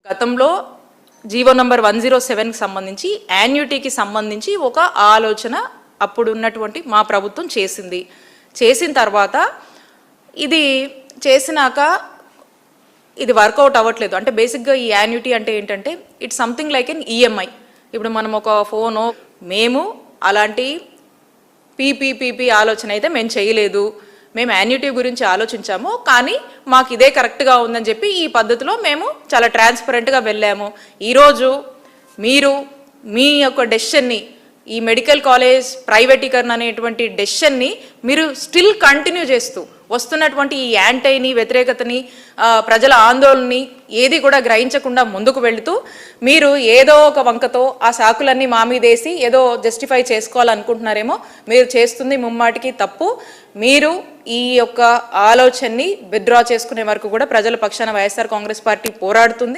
గతంలో GO number 107కి సంబంధించి యాన్యుటీకి సంబంధించి ఒక ఆలోచన అప్పుడు ఉన్నటువంటి మా ప్రభుత్వం చేసిన తర్వాత ఇది చేసినాక ఇది వర్కౌట్ అవ్వట్లేదు. అంటే బేసిక్గా ఈ యాన్యుటీ అంటే ఏంటంటే it's something like an EMI. ఇప్పుడు మనం ఒక ఫోను మేము అలాంటి పీపీ ఆలోచన అయితే మేము చేయలేదు. మేము యాన్యుటీ గురించి ఆలోచించాము, కానీ మాకు ఇదే కరెక్ట్గా ఉందని చెప్పి ఈ పద్ధతిలో మేము చాలా ట్రాన్స్పరెంట్గా వెళ్ళాము. ఈరోజు మీరు మీ యొక్క డెసిషన్ని, ఈ మెడికల్ కాలేజ్ ప్రైవేటీకరణ అనేటువంటి డెసిషన్ని మీరు స్టిల్ కంటిన్యూ చేస్తూ వస్తున్నటువంటి ఈ యాంటైని, వ్యతిరేకతని, ప్రజల ఆందోళనని ఏది కూడా గ్రహించకుండా ముందుకు వెళుతూ మీరు ఏదో ఒక వంకతో ఆ సాకులన్నీ మా మీద వేసి ఏదో జస్టిఫై చేసుకోవాలనుకుంటున్నారేమో. మీరు చేస్తుంది ముమ్మాటికి తప్పు. మీరు ఈ యొక్క ఆలోచనని విత్డ్రా చేసుకునే వరకు కూడా ప్రజల పక్షాన వైఎస్ఆర్ కాంగ్రెస్ పార్టీ పోరాడుతుంది.